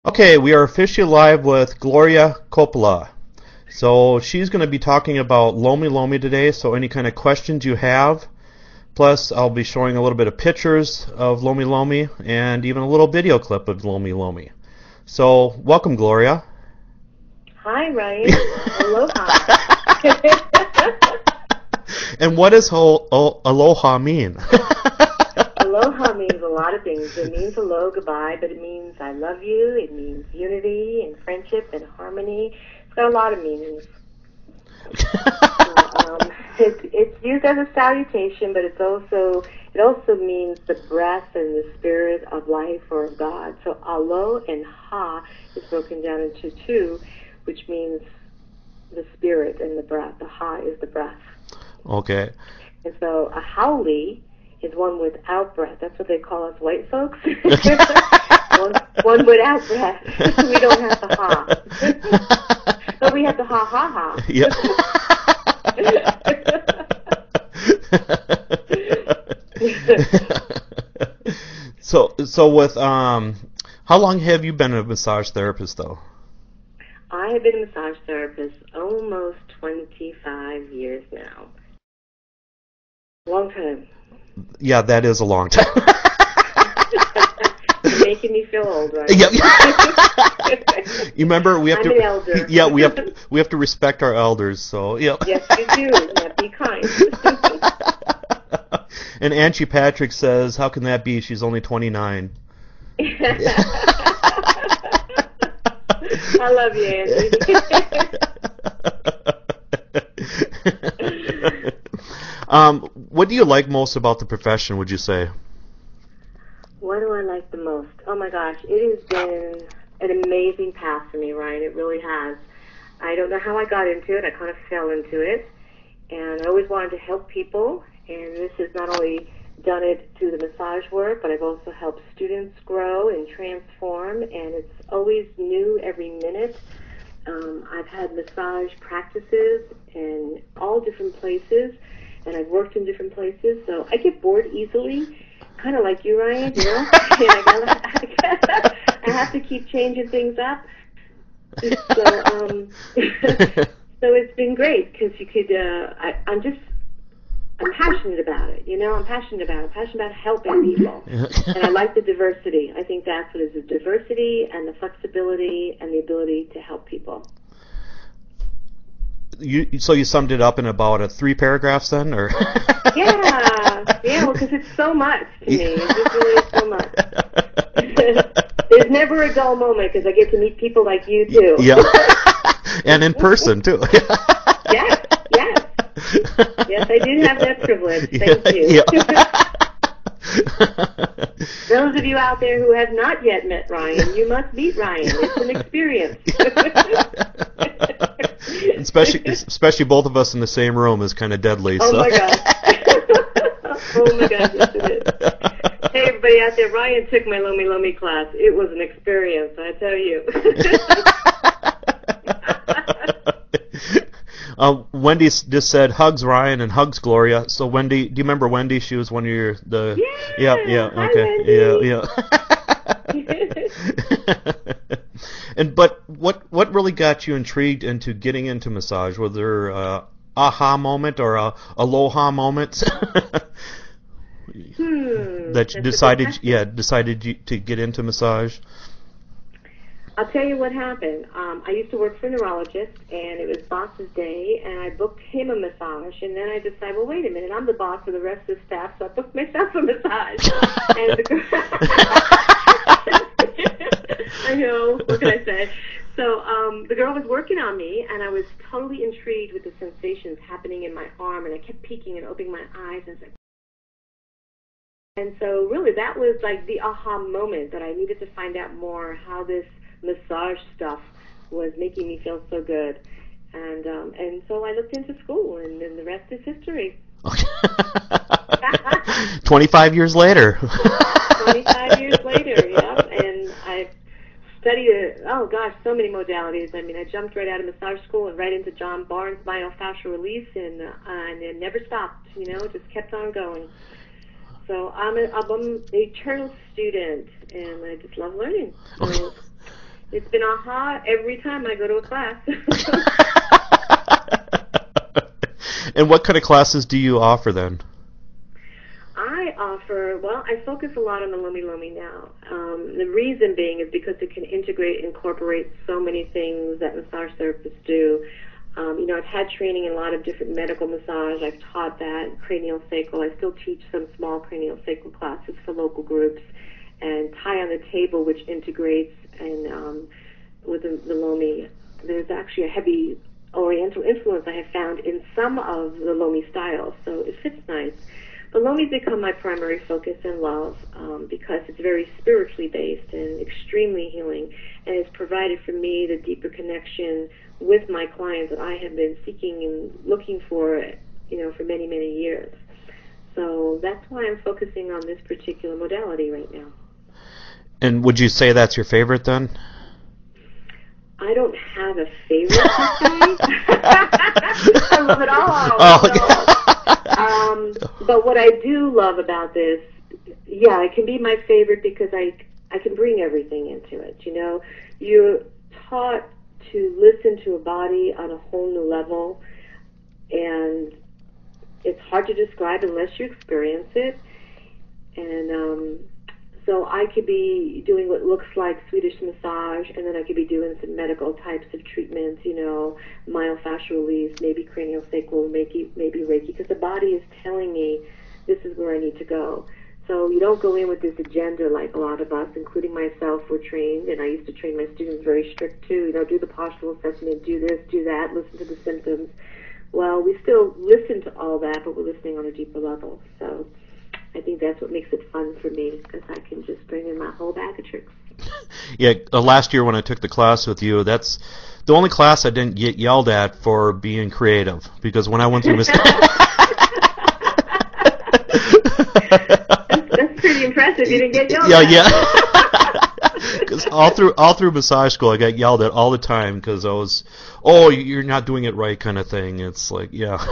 Okay, we are officially live with Gloria Coppola. So she's going to be talking about Lomi Lomi today, so any kind of questions you have. Plus, I'll be showing a little bit of pictures of Lomi Lomi and even a little video clip of Lomi Lomi. So, welcome, Gloria. Hi, Ryan. Aloha. And what does aloha mean? Aloha means a lot of things. It means hello, goodbye, but it means I love you. It means unity and friendship and harmony. It's got a lot of meanings. It's used as a salutation, but it also means the breath and the spirit of life or of God. So alo and ha is broken down into two, which means the spirit and the breath. The ha is the breath. Okay. And so a haole is one without breath. That's what they call us white folks. one without breath. We don't have the ha. But we have the ha ha ha. Yeah. So with how long have you been a massage therapist though? I have been a massage therapist almost 25 years now. Long time. Yeah, that is a long time. You're making me feel old, right? Yep. You remember we have I'm to. an elder. Yeah, we have to respect our elders. So yeah. Yes, you do. Yeah, be kind. And Auntie Patrick says, "How can that be? She's only 29." I love you, Andy. What do you like most about the profession, would you say? What do I like the most? Oh my gosh, it has been an amazing path for me, Ryan. It really has. I don't know how I got into it. I kind of fell into it. And I always wanted to help people. And this has not only done it through the massage work, but I've also helped students grow and transform. And it's always new every minute. I've had massage practices in all different places. And I've worked in different places, so I get bored easily, kind of like you, Ryan, you know? And I have to keep changing things up. So it's been great, because you could, I'm passionate about it, you know? I'm passionate about helping people. And I like the diversity. I think that's what it is, the diversity and the flexibility and the ability to help people. So you summed it up in about 3 paragraphs then, or? Yeah, well, because it's so much to me. It just really is so much. There's never a dull moment because I get to meet people like you too. Yeah, and in person too. Yes, I do have that privilege. Thank you. Those of you out there who have not yet met Ryan, you must meet Ryan. It's an experience. Especially both of us in the same room is kind of deadly. Oh so. my God. Oh my God, yes it is. Hey everybody out there, Ryan took my Lomi Lomi class. It was an experience, I tell you. Wendy just said hugs Ryan and hugs Gloria. So Wendy, do you remember Wendy? She was one of your Yeah. Okay. But what really got you intrigued into getting into massage? Was there a aha moment or a aloha moment that you decided to get into massage? I'll tell you what happened. I used to work for a neurologist, and it was boss's day, and I booked him a massage, and then I decided, well, wait a minute, I'm the boss of the rest of the staff, so I booked myself a massage. And I know, what can I say? So the girl was working on me, and I was totally intrigued with the sensations happening in my arm, and I kept peeking and opening my eyes, and so really that was like the aha moment that I needed to find out more how this massage stuff was making me feel so good, and so I looked into school, and then the rest is history. 25 years later. 25 years later, yeah, and I've studied so many modalities. I mean, I jumped right out of massage school and right into John Barnes myofascial release, and it never stopped. You know, it just kept on going. So I'm an eternal student, and I just love learning. So It's been aha every time I go to a class. And what kind of classes do you offer then? I focus a lot on the Lomi Lomi now. The reason being is because it can incorporate so many things that massage therapists do. I've had training in a lot of different medical massage. I've taught that, cranial sacral. I still teach some small cranial sacral classes for local groups. And tie on the table, which integrates and with the Lomi. There's actually a heavy Oriental influence I have found in some of the Lomi styles, so it fits nice. But Lomi's become my primary focus and love because it's very spiritually based and extremely healing, and it's provided for me the deeper connection with my clients that I have been seeking and looking for, for many, many years. So that's why I'm focusing on this particular modality right now. And would you say that's your favorite then? I don't have a favorite per se. I love it all. Oh, but what I do love about this, it can be my favorite because I can bring everything into it. You're taught to listen to a body on a whole new level, and it's hard to describe unless you experience it. And so I could be doing what looks like Swedish massage, and then I could be doing some medical types of treatments, myofascial release, maybe cranial sacral, maybe Reiki, because the body is telling me this is where I need to go. So you don't go in with this agenda like a lot of us, including myself, were trained, and I used to train my students very strict too, do the postural assessment, do this, do that, listen to the symptoms. Well, we still listen to all that, but we're listening on a deeper level. So I think that's what makes it fun for me, because I can just bring in my whole bag of tricks. Yeah, last year when I took the class with you, that's the only class I didn't get yelled at for being creative, because when I went through That's pretty impressive. You didn't get yelled at. Yeah. Because all through massage school, I got yelled at all the time because I was, you're not doing it right kind of thing. It's like, yeah.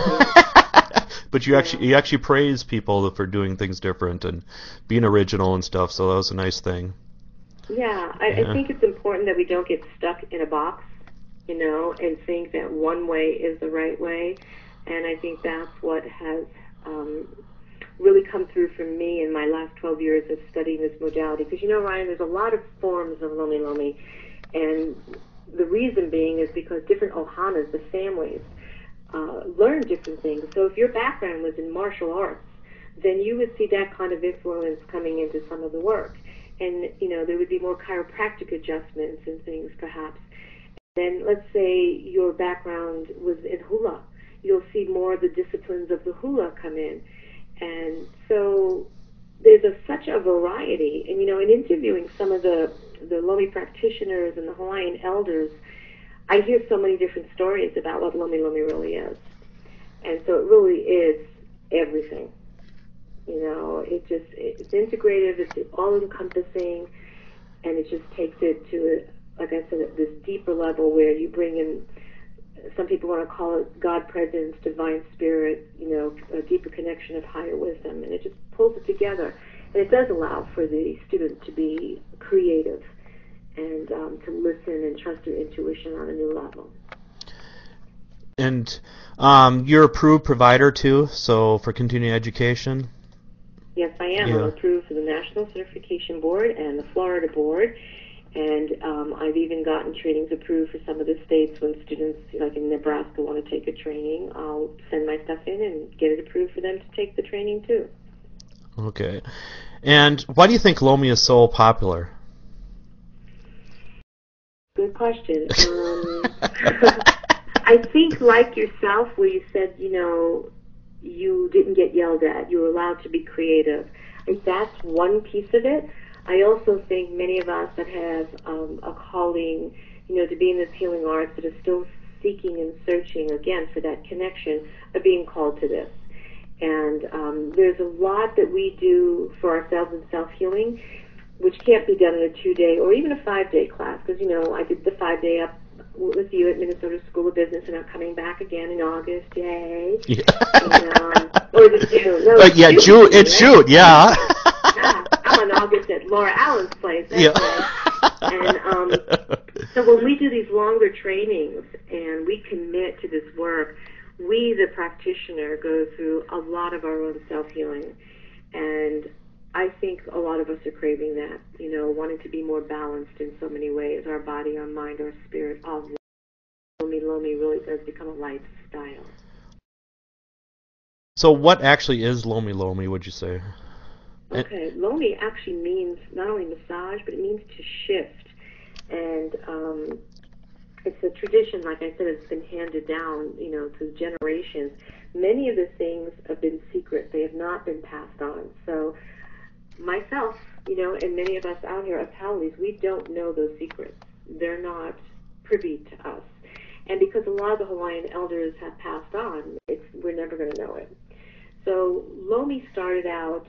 But you actually praise people for doing things different and being original and stuff. So that was a nice thing. Yeah, I think it's important that we don't get stuck in a box, and think that one way is the right way. And I think that's what has really come through for me in my last 12 years of studying this modality. Because, Ryan, there's a lot of forms of Lomi Lomi. And the reason being is because different ohanas, the families, learn different things. So if your background was in martial arts, then you would see that kind of influence coming into some of the work. And, there would be more chiropractic adjustments and things, perhaps. Then let's say your background was in hula. You'll see more of the disciplines of the hula come in. And so there's such a variety. And, in interviewing some of the Lomi practitioners and the Hawaiian elders, I hear so many different stories about what Lomi Lomi really is. And so it really is everything. It's integrative, it's all-encompassing, and it just takes it to, like I said, this deeper level where you bring in, some people want to call it God presence, divine spirit, a deeper connection of higher wisdom, and it just pulls it together. And it does allow for the student to be creative and to listen and trust their intuition on a new level. And you're approved provider too, so for continuing education? Yes, I am. Yeah. I'm approved for the National Certification Board and the Florida Board. And I've even gotten trainings approved for some of the states when students, like in Nebraska, want to take a training. I'll send my stuff in and get it approved for them to take the training too. Okay. And why do you think Lomi is so popular? Good question. I think, like yourself, where you said, you didn't get yelled at, you were allowed to be creative. I think that's one piece of it. I also think many of us that have a calling, to be in this healing arts, that are still seeking and searching, again, for that connection, are being called to this. And there's a lot that we do for ourselves in self-healing, which can't be done in a 2-day or even a 5-day class. Because, I did the 5-day up with you at Minnesota School of Business, and I'm coming back again in August. Yay! Yeah. And, or is it June? No, it's June. It's June. Yeah. Yeah. I'm in August at Laura Allen's place. That's right. And So when we do these longer trainings and we commit to this work, we, the practitioner, go through a lot of our own self-healing. And I think a lot of us are craving that, wanting to be more balanced in so many ways, our body, our mind, our spirit, all. Lomi Lomi really does become a lifestyle. So what actually is Lomi Lomi, would you say? Okay, Lomi actually means not only massage, but it means to shift. And it's a tradition, like I said, it's been handed down, through generations. Many of the things have been secret. They have not been passed on. So myself, and many of us out here as Howleys, we don't know those secrets. They're not privy to us. And because a lot of the Hawaiian elders have passed on, we're never going to know it. So Lomi started out,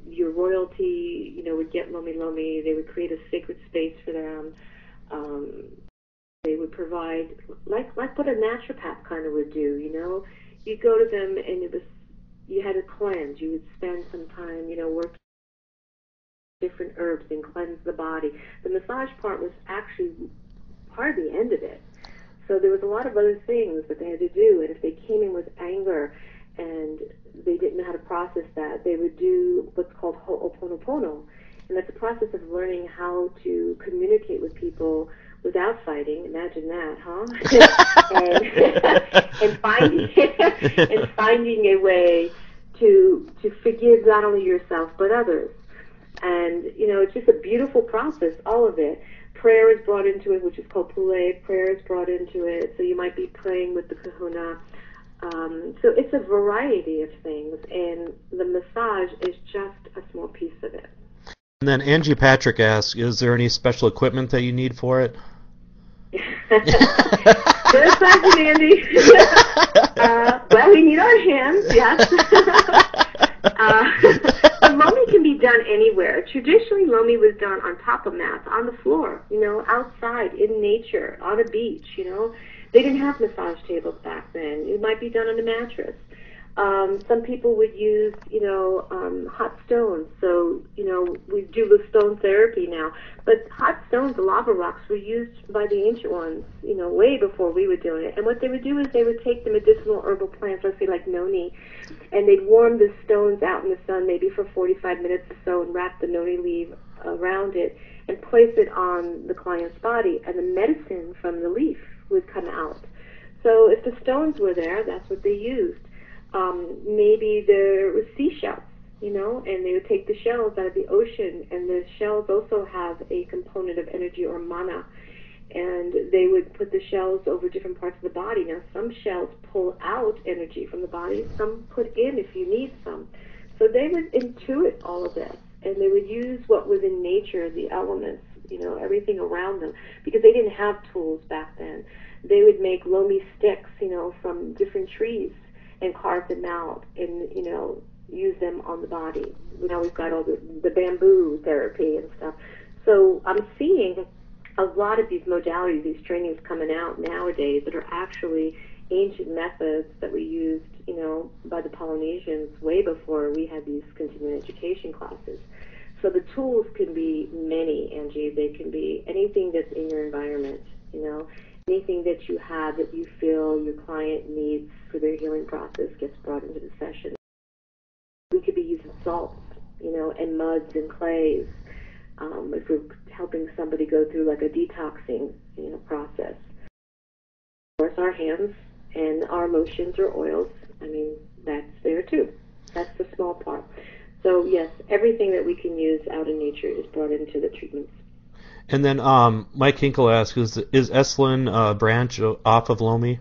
your royalty, would get Lomi Lomi. They would create a sacred space for them. They would provide, like what a naturopath kind of would do, You'd go to them and you had a cleanse. You would spend some time, working different herbs and cleanse the body. The massage part was actually part of the end of it. So there was a lot of other things that they had to do, and if they came in with anger and they didn't know how to process that, they would do what's called ho'oponopono, and that's a process of learning how to communicate with people without fighting. Imagine that, huh? and finding a way to forgive not only yourself but others. And it's just a beautiful process, all of it. Prayer is brought into it, which is called pule. Prayer is brought into it, so you might be praying with the kahuna. So it's a variety of things, and the massage is just a small piece of it. And then Angie Patrick asks, is there any special equipment that you need for it? Good question, Andy. Well, we need our hands, yes. Lomi can be done anywhere. Traditionally, Lomi was done on top of mats, on the floor, outside, in nature, on a beach, They didn't have massage tables back then. It might be done on a mattress. Some people would use, hot stones. So, we do the stone therapy now. But hot stones, the lava rocks, were used by the ancient ones, way before we were doing it. And what they would do is they would take the medicinal herbal plants, let's say like noni, and they'd warm the stones out in the sun maybe for 45 minutes or so and wrap the noni leaf around it and place it on the client's body. And the medicine from the leaf would come out. So if the stones were there, that's what they used. Maybe there were seashells, and they would take the shells out of the ocean, and the shells also have a component of energy or mana, and they would put the shells over different parts of the body. Now, some shells pull out energy from the body, some put in if you need some. So they would intuit all of this, and they would use what was in nature, the elements, everything around them, because they didn't have tools back then. They would make Lomi sticks, from different trees and carve them out and, use them on the body. Now we've got all the bamboo therapy and stuff. So I'm seeing a lot of these modalities, these trainings coming out nowadays that are actually ancient methods that we used, by the Polynesians way before we had these continuing education classes. So the tools can be many, Angie. They can be anything that's in your environment, anything that you have that you feel your client needs for their healing process gets brought into the session. We could be using salts, and muds and clays, if we're helping somebody go through like a detoxing, process. Of course, our hands and our lotions or oils, that's there too. That's the small part. So yes, everything that we can use out in nature is brought into the treatments. And then Mike Hinkle asks, is Esalen a branch off of Lomi?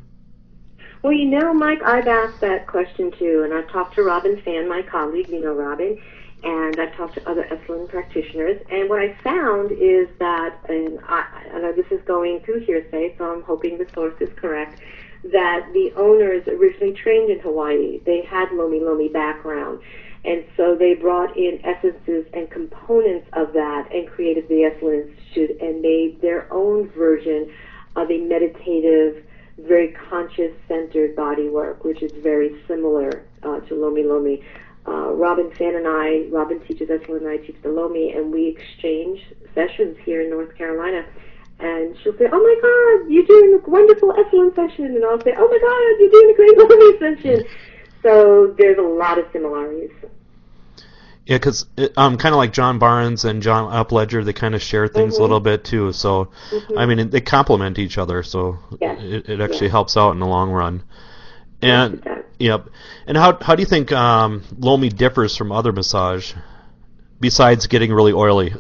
Well, Mike, I've asked that question too, and I've talked to Robin Fan, my colleague, Robin, and I've talked to other Esalen practitioners, and what I found is that, and I know this is going through hearsay, so I'm hoping the source is correct, that the owners originally trained in Hawaii. They had Lomi Lomi background, and so they brought in essences and components of that and created the Esalen Institute and made their own version of a meditative, very conscious-centered body work, which is very similar to Lomi Lomi. Robin Fan and I, Robin teaches Ethel and I teach the Lomi, and we exchange sessions here in North Carolina. And she'll say, "Oh my God, you're doing a wonderful excellent session," and I'll say, "Oh my God, you're doing a great Lomi session." So there's a lot of similarities. Yeah, because kind of like John Barnes and John Upledger, they kind of share things a little bit too. So, I mean, they complement each other. So Yes. it actually helps out in the long run. And Yes, yep. And how do you think Lomi differs from other massage, besides getting really oily?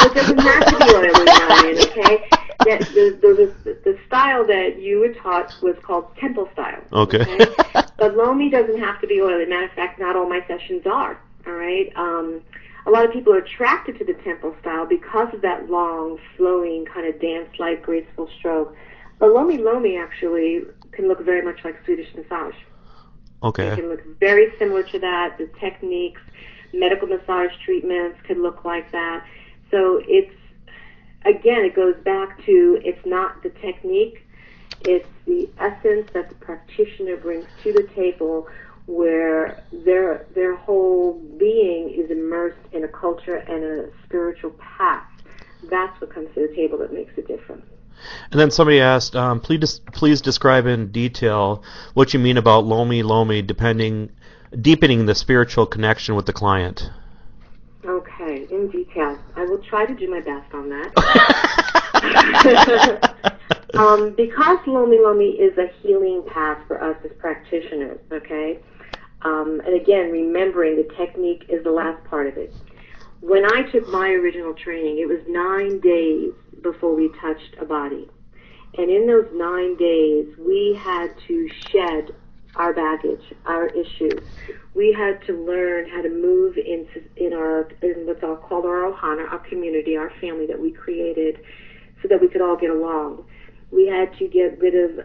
It doesn't have to be oily, Ryan, okay? The style that you were taught was called temple style. Okay. But Lomi doesn't have to be oily. Matter of fact, not all my sessions are, all right? A lot of people are attracted to the temple style because of that long, flowing, kind of dance-like, graceful stroke. But Lomi Lomi actually can look very much like Swedish massage. Okay. It can look very similar to that. The techniques, medical massage treatments could look like that. So it's, again, it goes back to, it's not the technique, it's the essence that the practitioner brings to the table, where their whole being is immersed in a culture and a spiritual path. That's what comes to the table that makes a difference. And then somebody asked, please describe in detail what you mean about Lomi Lomi deepening the spiritual connection with the client. Okay, in detail. I will try to do my best on that. Because Lomi Lomi is a healing path for us as practitioners, okay? And again, remembering the technique is the last part of it. When I took my original training, it was 9 days before we touched a body. And in those 9 days, we had to shed our baggage, our issues. We had to learn how to move in what's called our ohana, our community, our family that we created, so that we could all get along. We had to get rid of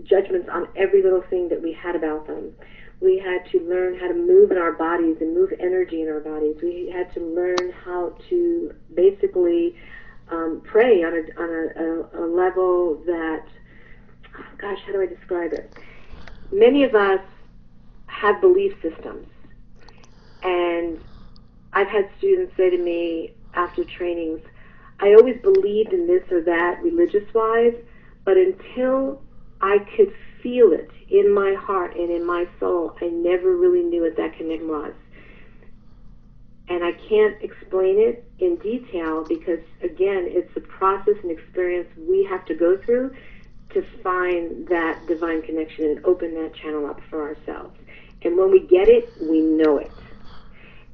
judgments on every little thing that we had about them. We had to learn how to move in our bodies and move energy in our bodies. We had to learn how to basically pray on a level that, gosh, how do I describe it? Many of us have belief systems, and I've had students say to me after trainings, I always believed in this or that religious-wise, but until I could feel it in my heart and in my soul, I never really knew what that connection was. And I can't explain it in detail because, again, it's a process and experience we have to go through to find that divine connection and open that channel up for ourselves. And when we get it, we know it.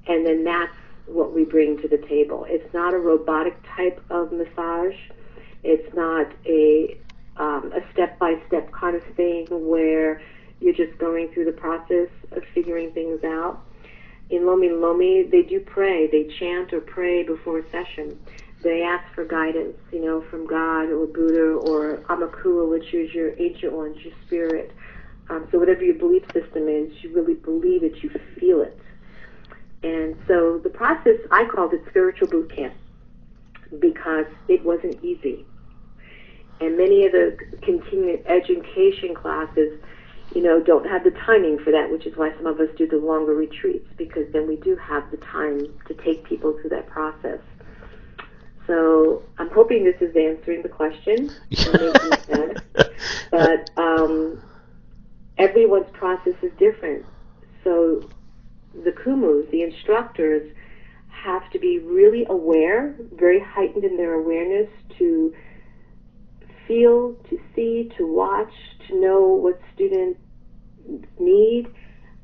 And then that's what we bring to the table. It's not a robotic type of massage. It's not a step-by-step kind of thing where you're just going through the process of figuring things out. In Lomi Lomi, they do pray. They chant or pray before a session. They ask for guidance, from God or Buddha or Amakua, which is your ancient ones, your spirit. So whatever your belief system is, you really believe it, you feel it. And so the process, I called it spiritual boot camp because it wasn't easy. And many of the continuing education classes, don't have the timing for that, which is why some of us do the longer retreats, because then we do have the time to take people through that process. So I'm hoping this is answering the question and making sense. But everyone's process is different. So the kumus, the instructors, have to be really aware, very heightened in their awareness to feel, to see, to watch, to know what students need,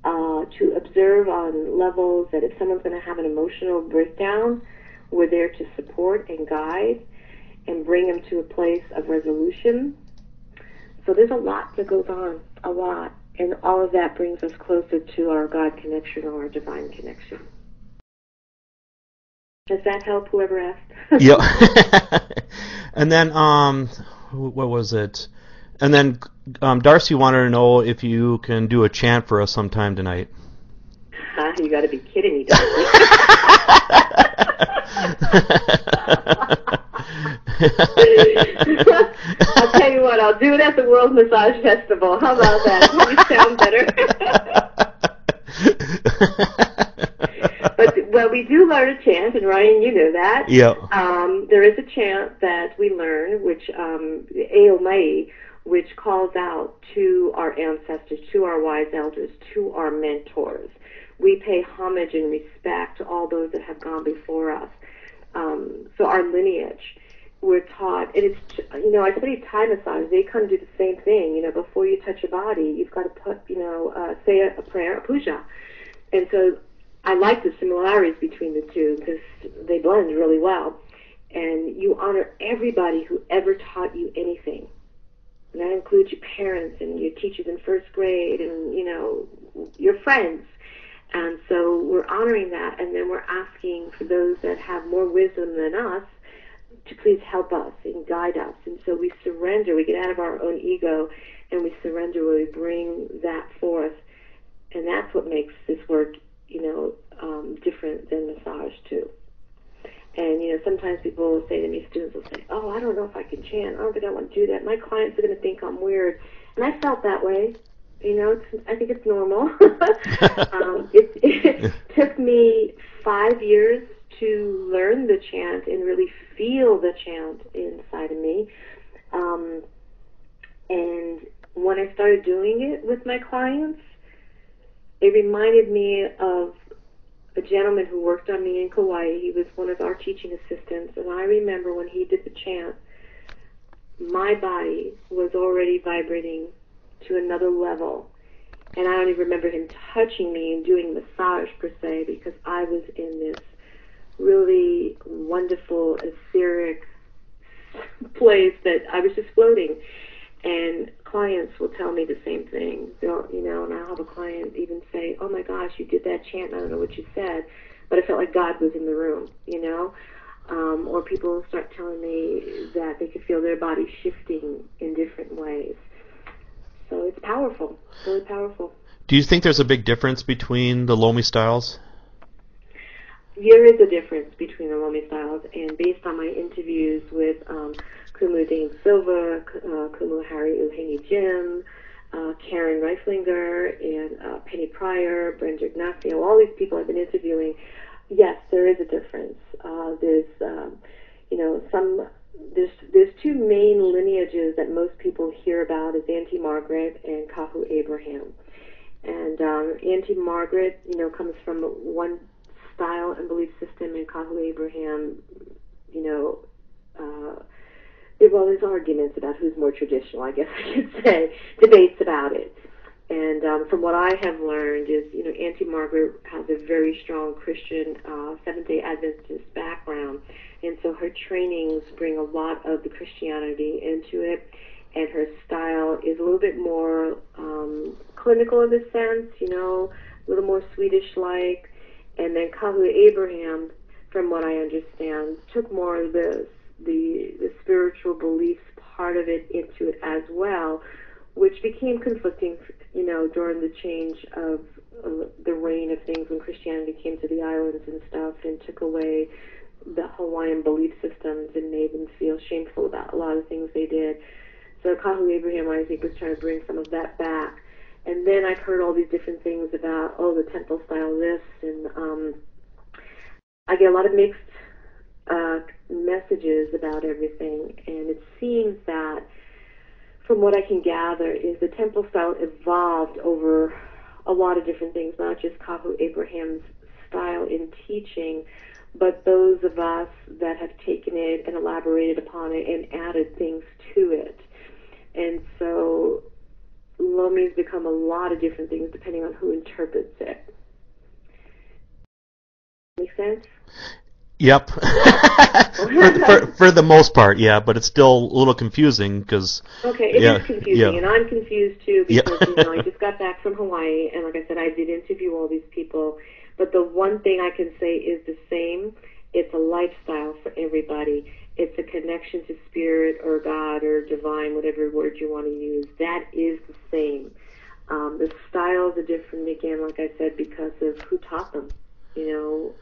to observe on levels that if someone's going to have an emotional breakdown, we're there to support and guide and bring them to a place of resolution. So there's a lot that goes on, a lot. And all of that brings us closer to our God connection or our divine connection. Does that help, whoever asked? Yeah. And then, what was it? And then Darcy wanted to know if you can do a chant for us sometime tonight. You got to be kidding me, Darcy. I'll tell you what, I'll do it at the World Massage Festival. How about that? Does it sound better? But, well, we do learn a chant, and Ryan, you know that. Yeah. There is a chant that we learn, which, Eo Mai, which calls out to our ancestors, to our wise elders, to our mentors. We pay homage and respect to all those that have gone before us. So our lineage, we're taught, and it's, I study Thai massage. They kind of do the same thing. Before you touch your body, you've got to put, say a prayer, a puja. And so I like the similarities between the two because they blend really well. And you honor everybody who ever taught you anything. And that includes your parents and your teachers in first grade and, your friends. And so we're honoring that, and then we're asking for those that have more wisdom than us to please help us and guide us. And so we surrender, we get out of our own ego, and we surrender where we bring that forth. And that's what makes this work, different than massage too. And, sometimes people will say to me, students will say, oh, I don't know if I can chant. I don't think I want to do that. My clients are going to think I'm weird. And I felt that way. I think it's normal. It took me 5 years to learn the chant and really feel the chant inside of me. And when I started doing it with my clients, it reminded me of a gentleman who worked on me in Kauai. He was one of our teaching assistants, and I remember when he did the chant, my body was already vibrating to another level. And I don't even remember him touching me and doing massage per se, because I was in this really wonderful, etheric place that I was just floating. And clients will tell me the same thing. They'll, and I'll have a client even say, oh my gosh, you did that chant, and I don't know what you said, but I felt like God was in the room, or people start telling me that they could feel their body shifting in different ways. So it's powerful, really powerful. Do you think there's a big difference between the Lomi styles? There is a difference between the Lomi styles, and based on my interviews with Kumu Dane Silva, Kumu Harry Uhengi Jim, Karen Reiflinger, and Penny Pryor, Brenda Ignacio, all these people I've been interviewing, yes, there is a difference. There's two main lineages that most people hear about is Auntie Margaret and Kahu Abraham. And Auntie Margaret, comes from one style and belief system, and Kahu Abraham, there's arguments about who's more traditional, I guess I should say, debates about it. And from what I have learned is, Auntie Margaret has a very strong Christian Seventh-day Adventist background, and so her trainings bring a lot of the Christianity into it, and her style is a little bit more clinical in a sense, a little more Swedish-like. And then Kahu Abraham, from what I understand, took more of the spiritual beliefs part of it into it as well, which became conflicting, during the change of the reign of things when Christianity came to the islands and stuff and took away the Hawaiian belief systems and made them feel shameful about a lot of things they did. So Kahu Abraham, I think, was trying to bring some of that back. And then I've heard all these different things about, the temple style this, and I get a lot of mixed messages about everything. And it seems that, from what I can gather, is the temple style evolved over a lot of different things, not just Kahu Abraham's style in teaching, but those of us that have taken it and elaborated upon it and added things to it. And so Lomi's become a lot of different things depending on who interprets it. Make sense? Yep. for the most part, yeah, but it's still a little confusing because... Okay, it is confusing, and I'm confused too because, I just got back from Hawaii, and like I said, I did interview all these people, but the one thing I can say is the same. It's a lifestyle for everybody. It's a connection to spirit or God or divine, whatever word you want to use. That is the same. The styles are different, again, like I said, because of who taught them.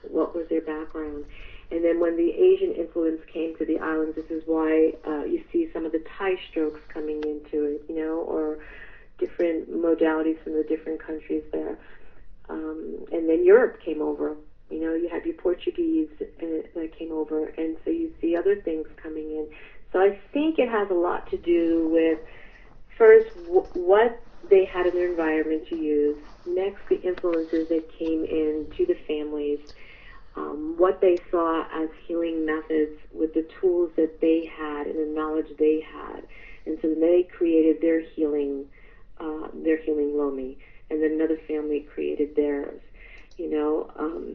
What was their background. And then when the Asian influence came to the islands, this is why you see some of the Thai strokes coming into it, or different modalities from the different countries there. And Europe came over. You know, you have your Portuguese that came over, and so you see other things coming in. So I think it has a lot to do with, first, what they had in their environment to use, next, the influences that came into the families, what they saw as healing methods with the tools that they had and the knowledge they had. And so they created their healing Lomi, and then another family created theirs. You know,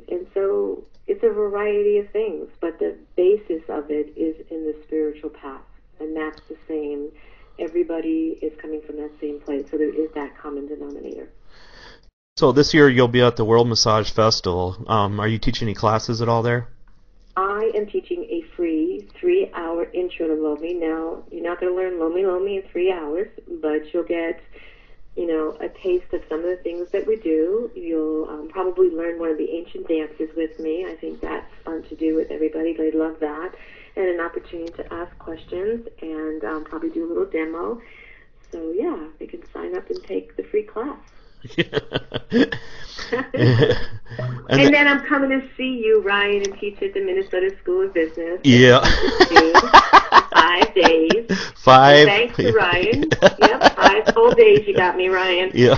and so it's a variety of things, but the basis of it is in the spiritual path, and that's the same. Everybody is coming from that same place, so there is that common denominator. So this year you'll be at the World Massage Festival. Are you teaching any classes at all there? I am teaching a free 3-hour intro to Lomi. Now, you're not going to learn Lomi Lomi in 3 hours, but you'll get, you know, a taste of some of the things that we do. You'll probably learn one of the ancient dances with me. I think that's fun to do with everybody. They love that. And an opportunity to ask questions and probably do a little demo. So, yeah, you can sign up and take the free class. And then I'm coming to see you, Ryan, and teach at the Minnesota School of Business. Yeah. 5 days. 5. Thanks to Ryan. Yep, 5 whole days you got me, Ryan. Yeah.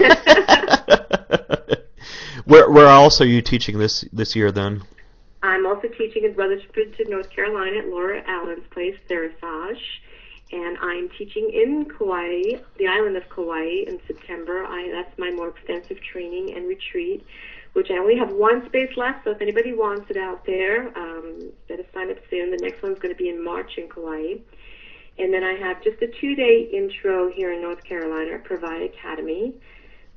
Where else are you teaching this year then? I'm also teaching in Rutherford, North Carolina at Laura Allen's place, Therasage. And I'm teaching in Kauai, the island of Kauai, in September. That's my more extensive training and retreat, which I only have one space left, so if anybody wants it out there, better sign up soon. The next one's going to be in March in Kauai. And then I have just a 2-day intro here in North Carolina at Provide Academy.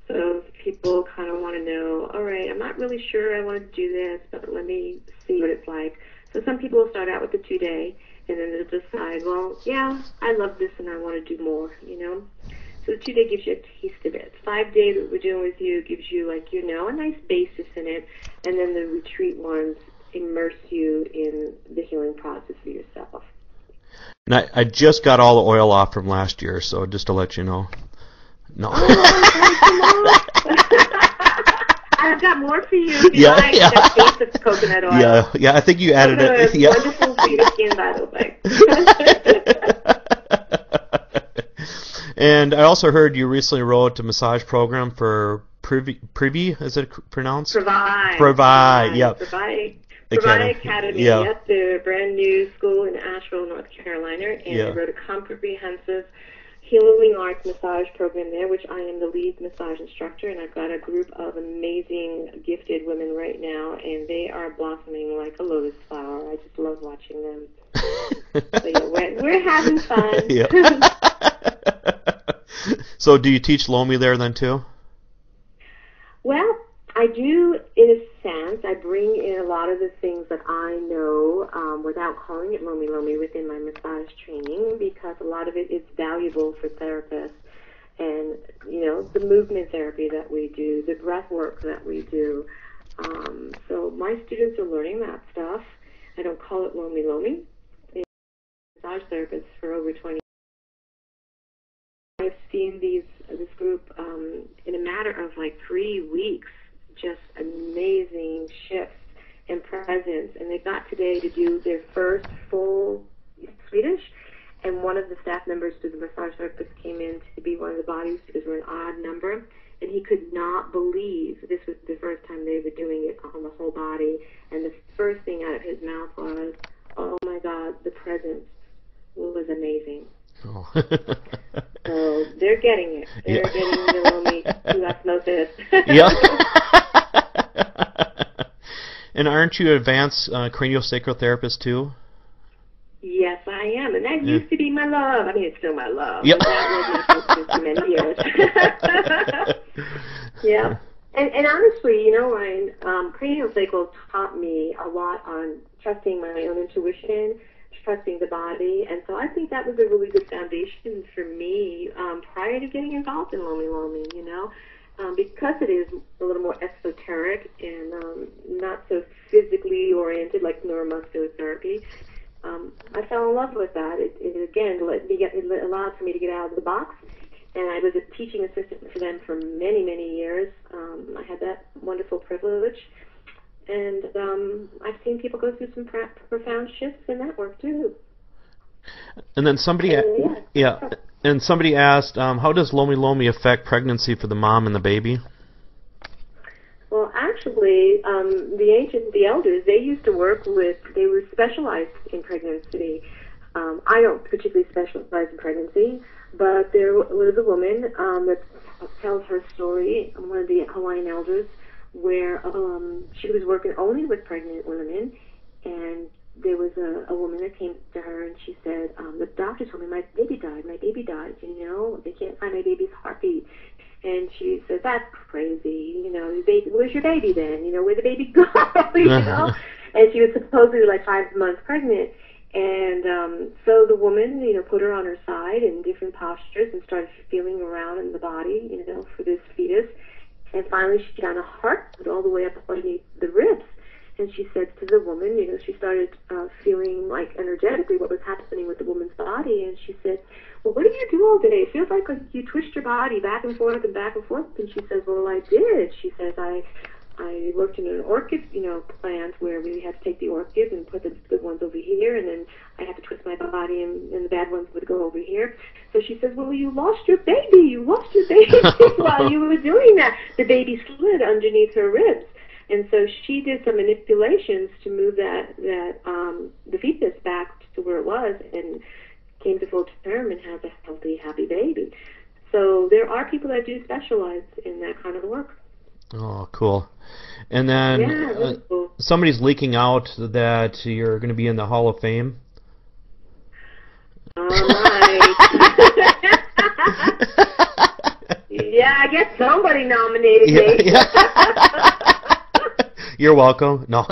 So if people kind of want to know, all right, I'm not really sure I want to do this, but let me see what it's like. So some people will start out with the 2-day, and then they'll decide, well, yeah, I love this and I want to do more, you know. So the 2-day gives you a taste of it. 5-day that we're doing with you gives you, like, you know, a nice basis in it. And then the retreat ones immerse you in the healing process for yourself. And I just got all the oil off from last year, so just to let you know. No. Oh, I've got more for you. Yeah, yeah. That taste of coconut oil. Yeah, I think you added it. Yeah. Wonderful for your skin, by the way. And I also heard you recently wrote a massage program for Privy, is it pronounced? Provide, yeah. Provide Academy. Yeah. Yep, the brand new school in Asheville, North Carolina, and Yeah. I wrote a comprehensive healing arts massage program there, which I am the lead massage instructor, and I've got a group of amazing, gifted women right now, and they are blossoming like a lotus flower. I just love watching them. So yeah, we're having fun. Yeah. So do you teach Lomi there then too? Well, I do in a sense. I bring in a lot of the things that I know without calling it Lomi Lomi within my massage training, because a lot of it is valuable for therapists. And, you know, the movement therapy that we do, the breath work that we do. So my students are learning that stuff. I don't call it Lomi Lomi. I'm a massage therapist for over 20 years. I've seen this group in a matter of like 3 weeks, just amazing shifts and presence. And they got today to do their first full Swedish. And one of the staff members, the massage therapist, came in to be one of the bodies because we're an odd number. And he could not believe this was the first time they were doing it on the whole body. And the first thing out of his mouth was, "Oh my God, the presence was amazing." Oh. So they're getting it. They're getting the Lomi to osmosis. Yeah. And aren't you an advanced craniosacral therapist too? Yes, I am, and that used to be my love. I mean, it's still my love. Yep. But that wasn't for many years. Yeah. And honestly, you know, Ryan, craniosacral taught me a lot on trusting my own intuition, trusting the body, and so I think that was a really good foundation for me prior to getting involved in Lomi Lomi, you know, because it is a little more esoteric and not so physically oriented like neuromuscular therapy. I fell in love with that. It again it allowed for me to get out of the box, and I was a teaching assistant for them for many, many years. I had that wonderful privilege. And I've seen people go through some profound shifts in that work too. And then somebody, and somebody asked, how does Lomi Lomi affect pregnancy for the mom and the baby? Well, actually, the elders, they used to work with, they were specialized in pregnancy. I don't particularly specialize in pregnancy, but there was a woman that tells her story, one of the Hawaiian elders, where she was working only with pregnant women, and there was a woman that came to her, and she said, the doctor told me my baby died, you know, they can't find my baby's heartbeat. And she said, that's crazy, you know, where's your baby then? You know, where'd the baby go? You know? And she was supposedly like 5 months pregnant. And so the woman, you know, put her on her side in different postures and started feeling around in the body, you know, for this fetus. And finally she got a heartbeat all the way up underneath the ribs. And she said to the woman, you know, she started feeling like energetically what was happening with the woman's body. And she said, well, what do you do all day? It feels like you twist your body back and forth and back and forth. And she says, well, I did. She says, I worked in an orchid, you know, plant where we had to take the orchids and put the good ones over here, and then I had to twist my body, and the bad ones would go over here. So she says, well, you lost your baby while you were doing that. The baby slid underneath her ribs. And so she did some manipulations to move the fetus back to where it was, and came to full term and has a healthy, happy baby. So there are people that do specialize in that kind of work. Oh, cool. And then really cool. Somebody's leaking out that you're going to be in the Hall of Fame. All right. Yeah, I guess somebody nominated me. Yeah. You're welcome. No.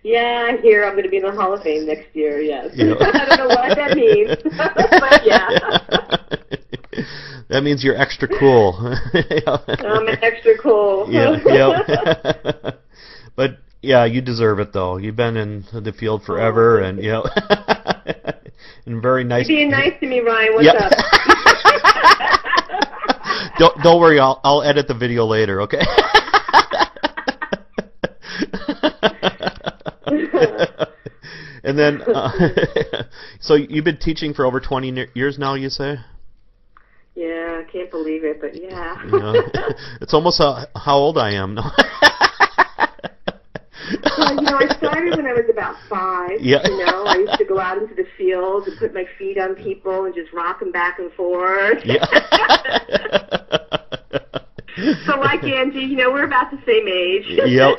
Yeah, I hear I'm going to be in the Hall of Fame next year, yes. Yeah. I don't know what that means, but yeah. That means you're extra cool. I'm extra cool. Yeah. But yeah, you deserve it though. You've been in the field forever, and you know, and very nice. You're being nice to me, Ryan. What's up? Don't worry. I'll edit the video later. Okay. And then, so you've been teaching for over 20 years now, you say? Yeah, I can't believe it, but yeah. It's almost how old I am. No. Well, you know, I started when I was about 5. Yeah. You know, I used to go out into the field and put my feet on people and just rock them back and forth. Yeah. So like Angie, you know, we're about the same age. Yeah.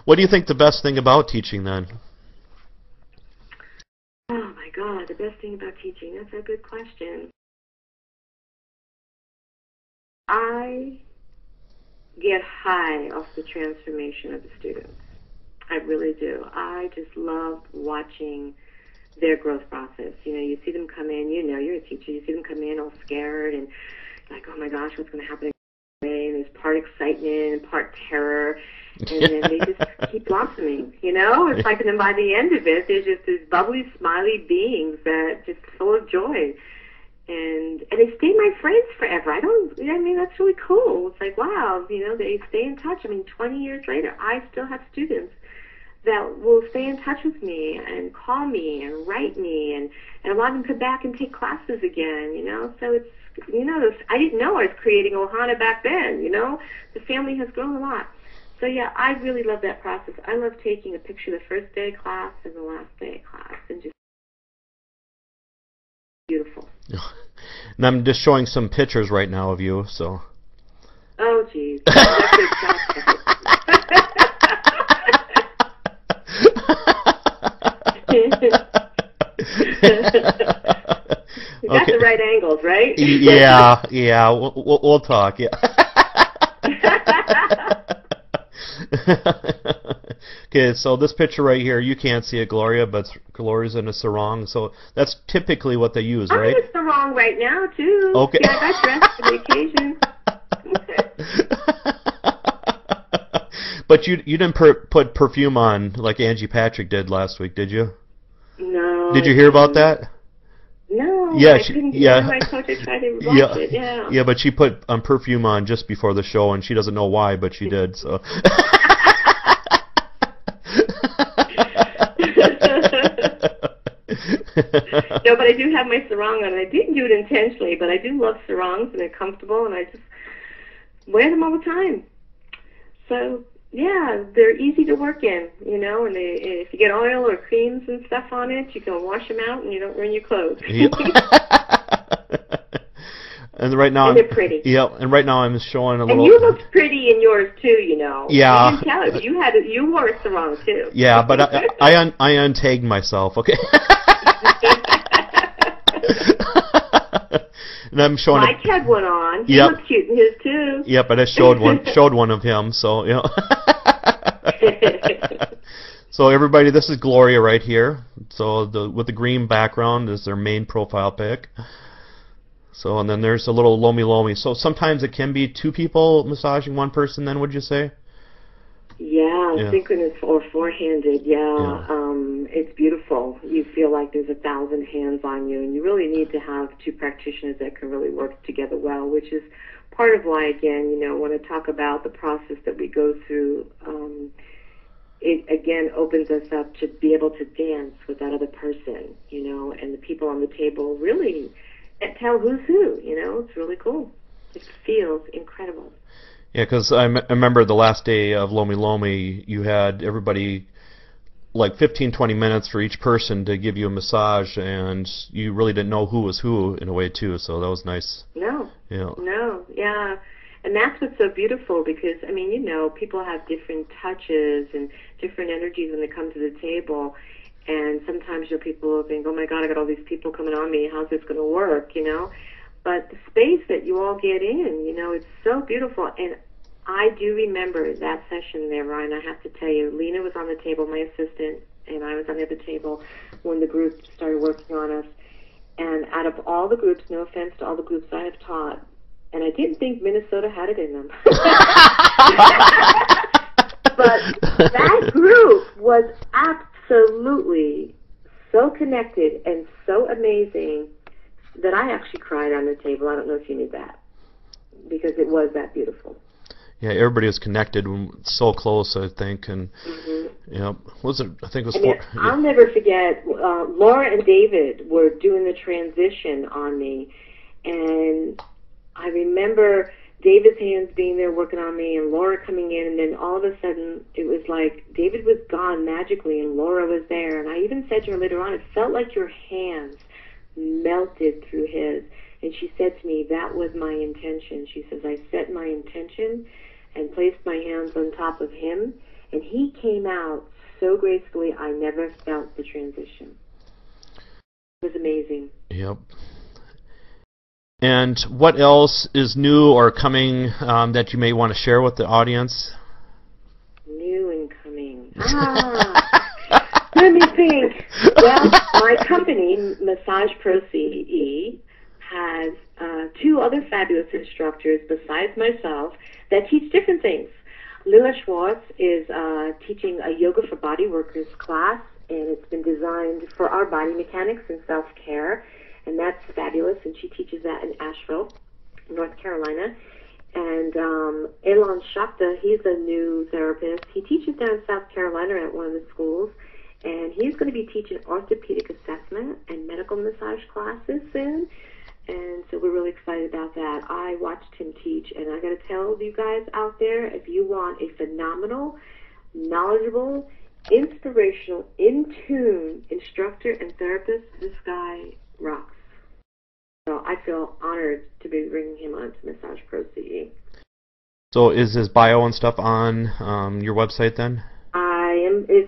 What do you think the best thing about teaching then? Oh my God, the best thing about teaching, that's a good question. I get high off the transformation of the students. I really do. I just love watching their growth process. You know, you see them come in, you know, you're a teacher, you see them come in all scared and like, oh my gosh, what's going to happen today? And there's part excitement and part terror. And then they just keep blossoming, you know? It's like, and then by the end of it, they're just these bubbly, smiley beings that just full of joy. And they stay my friends forever. I mean, that's really cool. It's like, wow, you know, they stay in touch. I mean, 20 years later, I still have students that will stay in touch with me and call me and write me, and a lot of them come back and take classes again, you know? So it's, you know, I didn't know I was creating Ohana back then, you know? The family has grown a lot. So yeah, I really love that process. I love taking a picture of the first day of class and the last day of class, and just beautiful. And I'm just showing some pictures right now of you, so. Oh, geez. You got the right angles, right? Yeah. We'll talk. Yeah. Okay, so this picture right here, you can't see it, Gloria, but Gloria's in a sarong, so that's typically what they use, right? I'm in a sarong right now, too. Okay. Yeah, I got dressed for the occasion. But you didn't put perfume on like Angie Patrick did last week, did you? No. Did you hear about that? No. Yeah, I couldn't get my coach. I tried to watch it. Yeah. Yeah, but she put perfume on just before the show, and she doesn't know why, but she did. So. No, but I do have my sarong on. I didn't do it intentionally, but I do love sarongs, and they're comfortable, and I just wear them all the time. So, yeah, they're easy to work in, you know, and if you get oil or creams and stuff on it, you can wash them out and you don't ruin your clothes. And right now, and they're pretty. Yeah, and right now I'm showing a little. And you looked pretty in yours too, you know. Yeah. You can tell it. You wore a sarong too. Yeah, but I untagged myself. Okay. And I'm showing. Mike had one on. He looked cute in his too. Yeah, but I showed one of him. So you know. So everybody, this is Gloria right here. So with the green background is their main profile pic. So, and then there's a little Lomi Lomi. So sometimes it can be two people massaging one person, then, would you say? Yeah, synchronous or four-handed, yeah. It's beautiful. You feel like there's 1,000 hands on you, and you really need to have two practitioners that can really work together well, which is part of why, again, you know, when I talk about the process that we go through, it, again, opens us up to be able to dance with that other person, you know, and the people on the table really can't tell who's who, you know. It's really cool. It feels incredible. Yeah, because I remember the last day of Lomi Lomi, you had everybody like 15, 20 minutes for each person to give you a massage, and you really didn't know who was who in a way too, so that was nice. No. Yeah. No, yeah. And that's what's so beautiful because, I mean, you know, people have different touches and different energies when they come to the table. And sometimes your people think, oh my God, I got all these people coming on me. How's this going to work, you know? But the space that you all get in, you know, it's so beautiful. And I do remember that session there, Ryan. I have to tell you, Lena was on the table, my assistant, and I was on the other table when the group started working on us. And out of all the groups, no offense to all the groups I have taught, and I didn't think Minnesota had it in them. But that group was absolutely so connected and so amazing that I actually cried on the table. I don't know if you knew that, because it was that beautiful. Yeah, everybody was connected, so close, I think, and you know, was it? I think it was. I'll never forget. Laura and David were doing the transition on me, and I remember David's hands being there working on me, and Laura coming in, and then all of a sudden it was like David was gone magically, and Laura was there, and I even said to her later on, it felt like your hands melted through his. And she said to me, that was my intention. She says, I set my intention and placed my hands on top of him, and he came out so gracefully, I never felt the transition. It was amazing. Yep. And what else is new or coming that you may want to share with the audience? New and coming. Let me think. Well, my company, Massage Pro CE, has two other fabulous instructors besides myself that teach different things. Lila Schwartz is teaching a Yoga for Body Workers class, and it's been designed for our body mechanics and self-care, and that's fabulous, and she teaches that in Asheville, North Carolina. And Elon Shakta, he's a new therapist. He teaches down in South Carolina at one of the schools, and he's going to be teaching orthopedic assessment and medical massage classes soon. And so we're really excited about that. I watched him teach, and I got to tell you guys out there, if you want a phenomenal, knowledgeable, inspirational, in-tune instructor and therapist, this guy rocks. So I feel honored to be bringing him on to Massage Pro CE. So is his bio and stuff on your website then?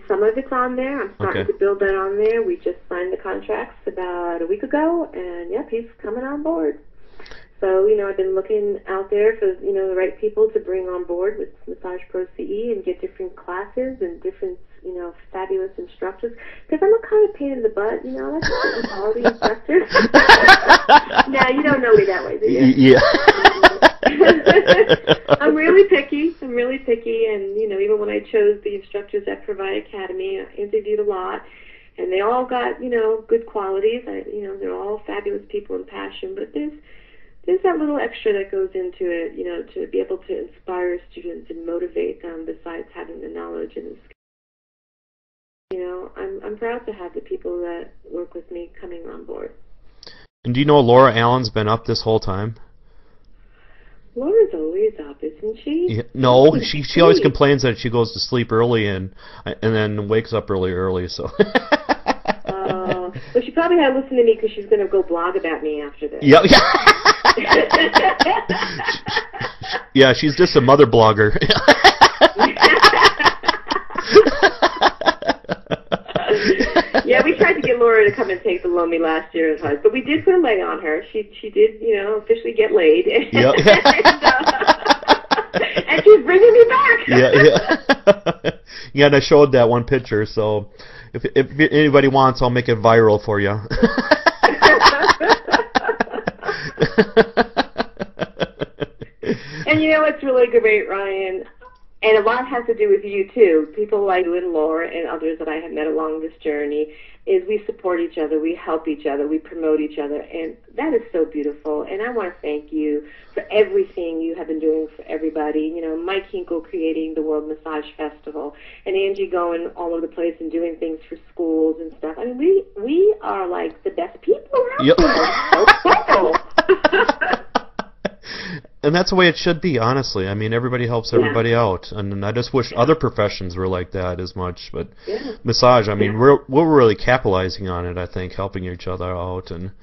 Some of it's on there. I'm starting to build that on there. We just signed the contracts about a week ago, and yep, he's coming on board. So, you know, I've been looking out there for, you know, the right people to bring on board with Massage Pro CE and get different classes and different, you know, fabulous instructors. Because I'm a kind of pain in the butt, you know, I like a certain quality instructor. Now, you don't know me that way, do you? Yeah. I'm really picky, and, you know, even when I chose the instructors at Provide Academy, I interviewed a lot, And they all got, good qualities. They're all fabulous people and passion, but there's that little extra that goes into it, to be able to inspire students and motivate them besides having the knowledge and the skills. I'm proud to have the people that work with me coming on board. And do you know Laura Allen's been up this whole time? Laura's always up, isn't she? Yeah, no, she always complains that she goes to sleep early and then wakes up early. So. Well, she probably had to listen to me because she's going to go blog about me after this. Yeah. Yeah, she's just a mother blogger. Yeah, we tried to get Laura to come and take the Lomi last year as hard, but we did put a lay on her. She did, officially get laid. Yep. And she's bringing me back. Yeah. Yeah, and I showed that one picture, so if anybody wants, I'll make it viral for you. And what's really great, Ryan? And a lot has to do with you, too. People like you and Laura and others that I have met along this journey is we support each other, we help each other, we promote each other, and that is so beautiful. And I want to thank you for everything you have been doing for everybody. Mike Hinkle creating the World Massage Festival, and Angie going all over the place and doing things for schools and stuff. I mean, we are like the best people around. Yep. So And that's the way it should be, honestly. I mean, everybody helps everybody out, and I just wish other professions were like that as much. But massage, I mean, we're really capitalizing on it. I think helping each other out, and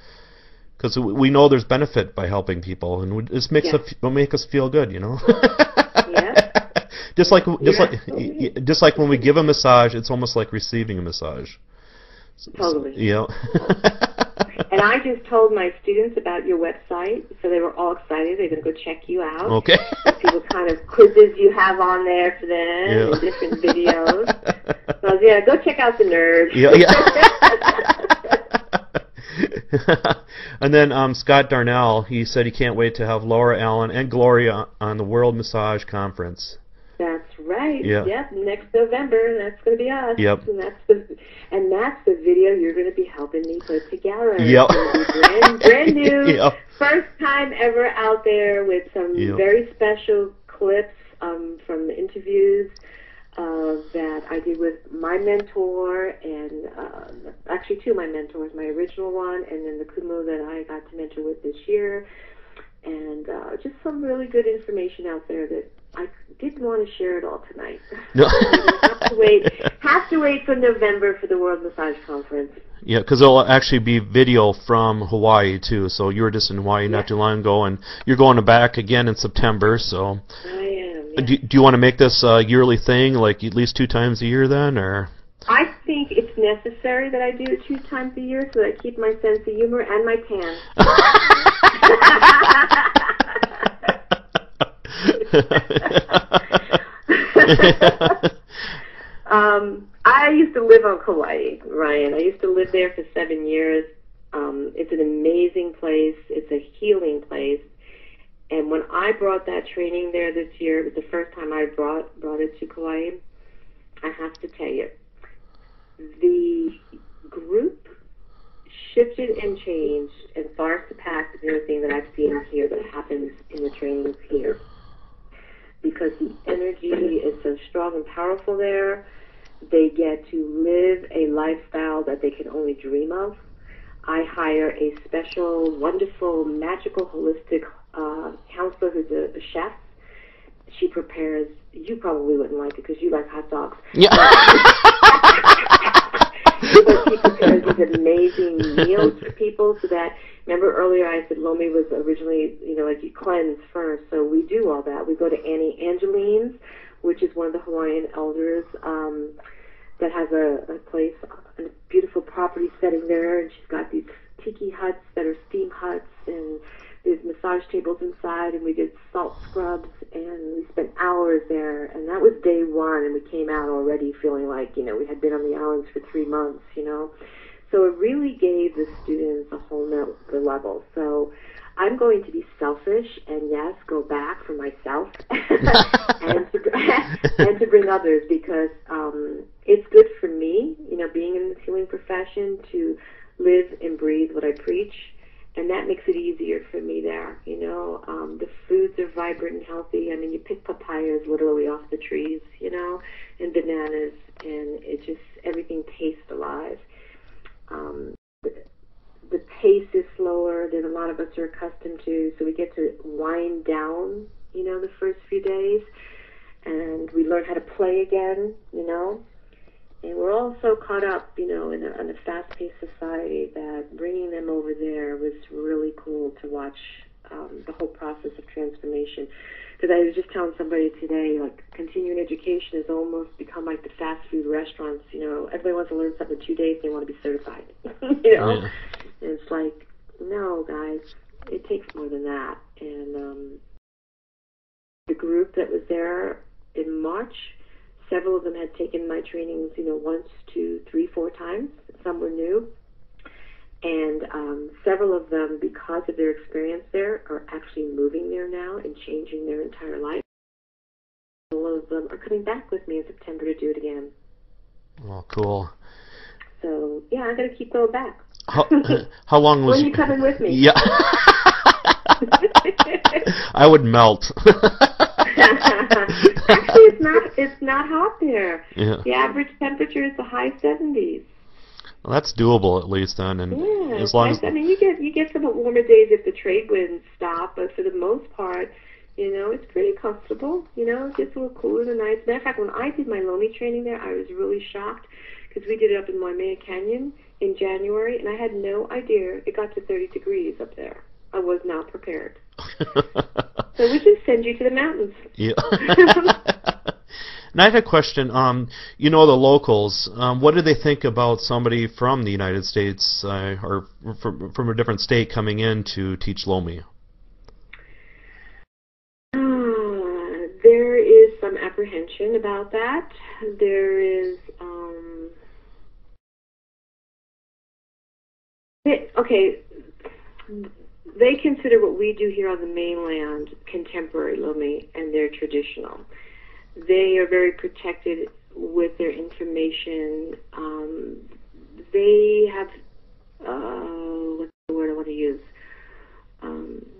because we know there's benefit by helping people, and this will make us feel good, Yeah. Just like when we give a massage, it's almost like receiving a massage. Totally. Yeah. And I just told my students about your website, so they were all excited. They're going to go check you out. Okay. See what kind of quizzes you have on there for them and different videos. So, go check out the nerd. Yeah. And then Scott Darnell, he said he can't wait to have Laura Allen and Gloria on the World Massage Conference. That's right. Yeah. Yep. Next November, that's going to be us. Yep. And that's the video you're going to be helping me put together. Yep. It's going to be brand new. Yep. First time ever out there with some very special clips from interviews that I did with my mentor and actually two of my mentors, my original one and then the Kumu that I got to mentor with this year. And just some really good information out there that I didn't want to share it all tonight. No. have to wait for November for the World Massage Conference. Yeah, because it'll actually be video from Hawaii too. So you were just in Hawaii not too long ago, and you're going back again in September. So I am. Yeah. Do you want to make this a yearly thing, like at least 2 times a year then, or? I think it's necessary that I do it 2 times a year so that I keep my sense of humor and my tan. I used to live on Kauai, Ryan. I used to live there for 7 years. It's an amazing place. It's a healing place. And when I brought that training there this year, it was the first time I brought it to Kauai. I have to tell you, the group shifted and changed and far surpassed anything that I've seen here that happens in the trainings here. Because the energy is so strong and powerful there. They get to live a lifestyle that they can only dream of. I hire a special, wonderful, magical, holistic counselor who's a chef. She prepares, you probably wouldn't like it because you like hot dogs. Yeah. But she prepares these amazing meals for people so that, remember earlier I said Lomi was originally, like you cleanse first. So we do all that. We go to Annie Angeline's, which is one of the Hawaiian elders that has a place, a beautiful property setting there. And she's got these tiki huts that are steam huts, and there's massage tables inside, and we did salt scrubs, and we spent hours there, and that was day 1, and we came out already feeling like, we had been on the islands for 3 months, So it really gave the students a whole nother level. So I'm going to be selfish and, yes, go back for myself and to bring others, because it's good for me, being in the healing profession, to live and breathe what I preach, and that makes it easier for me there. The foods are vibrant and healthy. I mean, you pick papayas literally off the trees, and bananas, and everything tastes alive. The pace is slower than a lot of us are accustomed to, so we get to wind down, the first few days, and we learn how to play again, and we're all so caught up, in a fast-paced society, that bringing them over there was really cool to watch the whole process of transformation. Because I was just telling somebody today, like, continuing education has almost become like the fast food restaurants. Everybody wants to learn something in 2 days, they want to be certified. Yeah. And it's like, no, guys, it takes more than that. And the group that was there in March, several of them had taken my trainings, 1, 2, 3, 4 times. Some were new. And several of them, because of their experience there, are actually moving there now and changing their entire life. All of them are coming back with me in September to do it again. Oh, cool. So, yeah, I'm going to keep going back. How long was... When are you coming with me? Yeah. I would melt. Actually, it's not hot there. Yeah. The average temperature is the high 70s. Well, that's doable at least then, and yeah, as long as I mean, you get some warmer days if the trade winds stop, but for the most part, it's pretty comfortable. It gets a little cooler than nice. Matter of fact, when I did my Lomi training there, I was really shocked, because we did it up in Waimea Canyon in January, and I had no idea it got to 30 degrees up there. I was not prepared. So we just send you to the mountains. Yeah. And I have a question. The locals, what do they think about somebody from the United States or from a different state coming in to teach Lomi? There is some apprehension about that. There is, they consider what we do here on the mainland contemporary Lomi, and they're traditional. They are very protected with their information. They have, what's the word I want to use?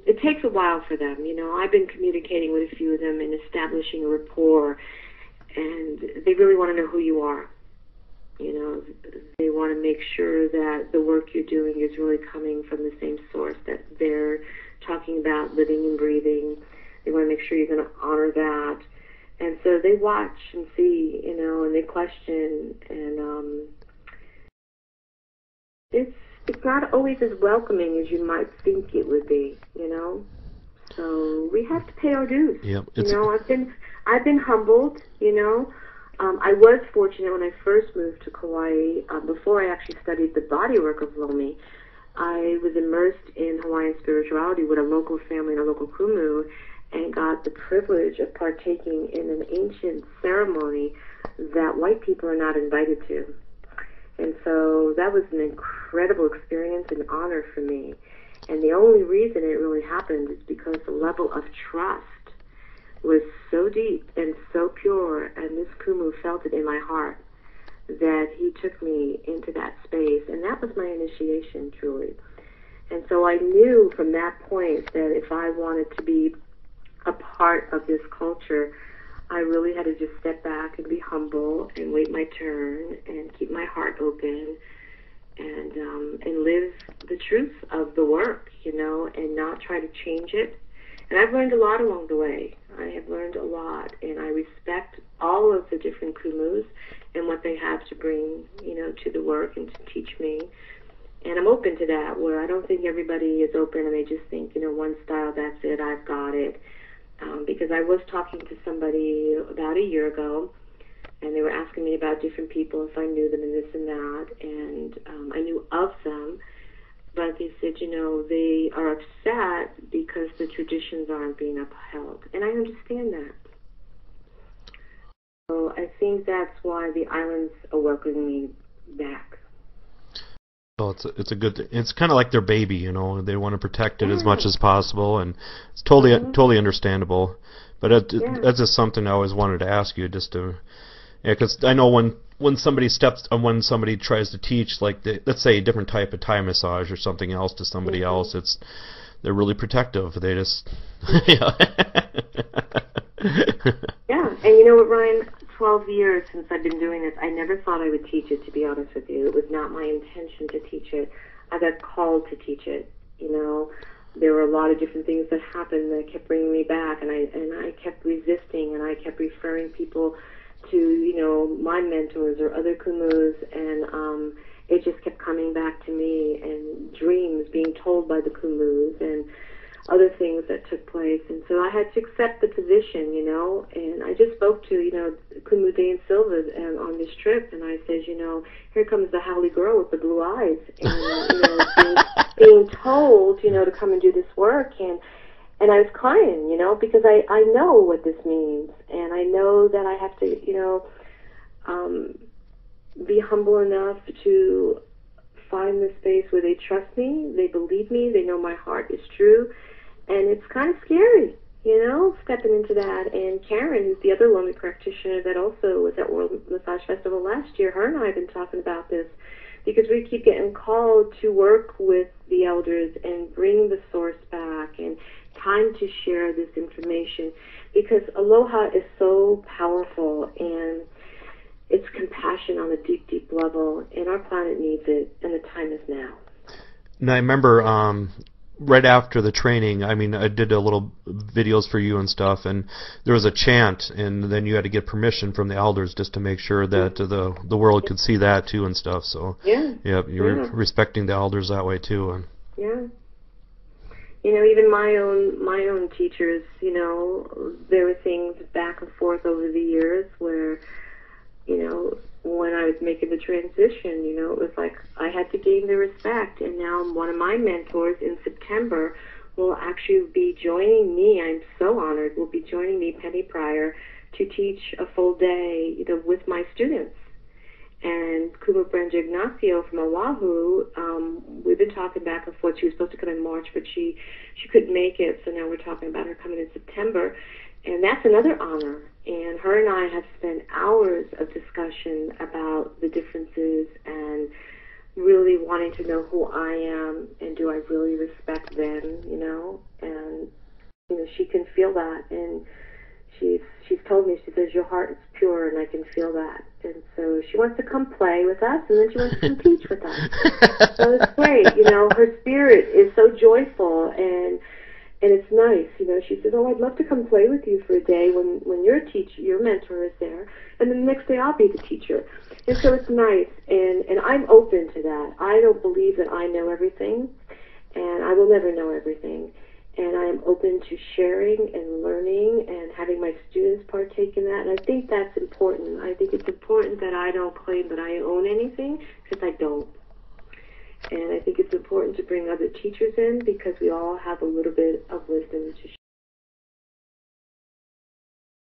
It takes a while for them. I've been communicating with a few of them and establishing a rapport, and they really want to know who you are. They want to make sure that the work you're doing is really coming from the same source that they're talking about, living and breathing. They want to make sure you're going to honor that. And so they watch and see, and they question, and it's not always as welcoming as you might think it would be, So we have to pay our dues. Yep, I've been humbled, I was fortunate when I first moved to Kauai. Before I actually studied the bodywork of Lomi, I was immersed in Hawaiian spirituality with a local family and a local kumu, and got the privilege of partaking in an ancient ceremony that white people are not invited to. And so that was an incredible experience and honor for me. And the only reason it really happened is because the level of trust was so deep and so pure, and this kumu felt it in my heart, that he took me into that space, and that was my initiation, truly. And so I knew from that point that if I wanted to be a part of this culture, I really had to just step back and be humble and wait my turn and keep my heart open and live the truth of the work, and not try to change it. And I've learned a lot along the way. I have learned a lot, and I respect all of the different kumus and what they have to bring, to the work and to teach me. And I'm open to that, where I don't think everybody is open and they just think, one style, that's it, I've got it. Because I was talking to somebody about a year ago, and they were asking me about different people, if I knew them and this and that, and I knew of them, but they said, they are upset because the traditions aren't being upheld, and I understand that. So I think that's why the islands are welcoming me back. So it's a good. It's kind of like their baby, you know. They want to protect it as Yeah. much as possible, and it's totally understandable. But Yeah. that's just something I always wanted to ask you, just to, yeah, because I know when somebody when somebody tries to teach, like let's say a different type of Thai massage or something else to somebody else, they're really protective. They just yeah. Yeah, and you know what, Ryan? 12 years since I've been doing this, I never thought I would teach it, to be honest with you. It was not my intention to teach it. I got called to teach it, you know. There were a lot of different things that happened that kept bringing me back, and I kept resisting, and I kept referring people to, you know, my mentors or other kumus, and it just kept coming back to me, and dreams being told by the kumus, and other things that took place. And so I had to accept the position, you know, and I just spoke to, you know, Kumu Day and Silva on this trip, and I said, you know, here comes the haole girl with the blue eyes, and, you know, being told, you know, to come and do this work, and I was crying, you know, because I know what this means, and I know that I have to, you know, be humble enough to find the space where they trust me, they believe me, they know my heart is true, and it's kind of scary, you know, stepping into that. And Karen, who's the other Lomi practitioner that also was at World Massage Festival last year, her and I have been talking about this because we keep getting called to work with the elders and bring the source back, and time to share this information, because aloha is so powerful, and it's compassion on a deep, deep level, and our planet needs it, and the time is now. And I remember right after the training, I mean, I did a little videos for you and stuff, and there was a chant, and then you had to get permission from the elders just to make sure that the world could see that too and stuff. So yeah, you're respecting the elders that way too. And yeah, you know, even my own teachers, you know, there were things back and forth over the years where, you know, when I was making the transition, you know, it was like I had to gain their respect. And now one of my mentors in September will actually be joining me. I'm so honored. Will be joining me, Penny Pryor, to teach a full day, you know, with my students. And Kumu Brenda Ignacio from Oahu, we've been talking back and forth. She was supposed to come in March, but she couldn't make it. So now we're talking about her coming in September. And that's another honor. And her and I have spent hours of discussion about the differences and really wanting to know who I am and do I really respect them, you know. And, you know, she can feel that. And she's told me, she says, your heart is pure, and I can feel that. And so she wants to come play with us, and then she wants to come teach with us. So it's great, you know. Her spirit is so joyful, and it's nice, you know. She says, oh, I'd love to come play with you for a day when your teacher, your mentor is there, and then the next day I'll be the teacher. And so it's nice, and I'm open to that. I don't believe that I know everything, and I will never know everything. And I am open to sharing and learning and having my students partake in that. And I think that's important. I think it's important that I don't claim that I own anything, because I don't. And I think it's important to bring other teachers in, because we all have a little bit of wisdom to share.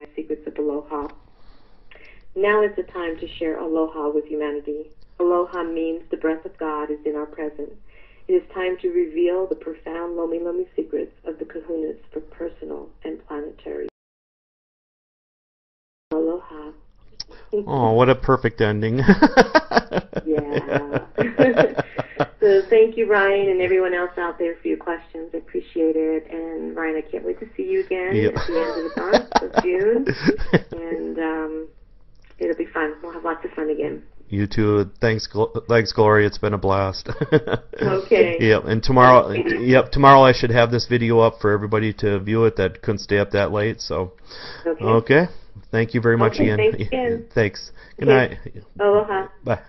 My secrets of aloha. Now is the time to share aloha with humanity. Aloha means the breath of God is in our present. It is time to reveal the profound Lomi Lomi secrets of the kahunas for personal and planetary. Aloha. oh, what a perfect ending. Yeah. So thank you, Ryan, and everyone else out there for your questions. I appreciate it. And Ryan, I can't wait to see you again at the end of the month of June. And it'll be fun. We'll have lots of fun again. You too. Thanks, Gloria. It's been a blast. Okay. Yep. And tomorrow I should have this video up for everybody to view it that couldn't stay up that late. So, okay. Thank you very much again. Thanks again. Thanks. Good night. Aloha. Bye.